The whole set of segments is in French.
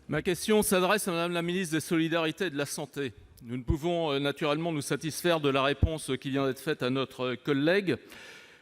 Ma question s'adresse à Madame la ministre des Solidarités et de la Santé. Nous ne pouvons naturellement nous satisfaire de la réponse qui vient d'être faite à notre collègue.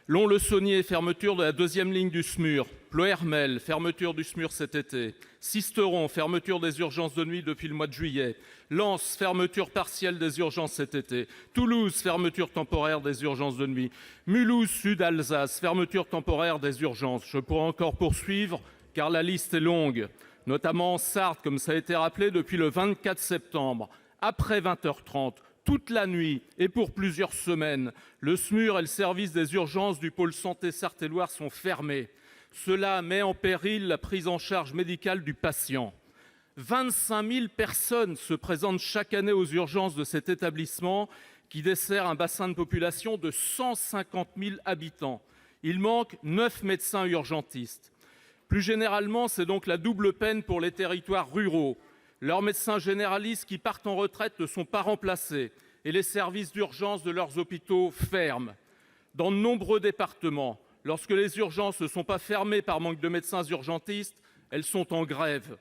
Lons-le-Saunier, fermeture de la deuxième ligne du SMUR. Ploërmel, fermeture du SMUR cet été. Sisteron, fermeture des urgences de nuit depuis le mois de juillet. Lens, fermeture partielle des urgences cet été. Toulouse, fermeture temporaire des urgences de nuit. Mulhouse, Sud-Alsace, fermeture temporaire des urgences. Je pourrais encore poursuivre car la liste est longue, notamment en Sarthe, comme ça a été rappelé, depuis le 24 septembre, après 20h30, toute la nuit et pour plusieurs semaines, le SMUR et le service des urgences du pôle santé Sarthe-et-Loire sont fermés. Cela met en péril la prise en charge médicale du patient. 25 000 personnes se présentent chaque année aux urgences de cet établissement qui dessert un bassin de population de 150 000 habitants. Il manque 9 médecins urgentistes. Plus généralement, c'est donc la double peine pour les territoires ruraux. Leurs médecins généralistes qui partent en retraite ne sont pas remplacés et les services d'urgence de leurs hôpitaux ferment. Dans de nombreux départements, lorsque les urgences ne sont pas fermées par manque de médecins urgentistes, elles sont en grève.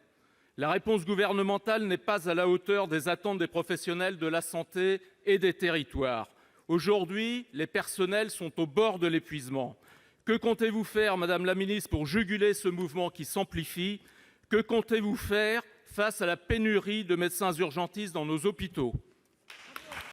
La réponse gouvernementale n'est pas à la hauteur des attentes des professionnels de la santé et des territoires. Aujourd'hui, les personnels sont au bord de l'épuisement. Que comptez-vous faire, Madame la ministre, pour juguler ce mouvement qui s'amplifie? Que comptez-vous faire face à la pénurie de médecins urgentistes dans nos hôpitaux?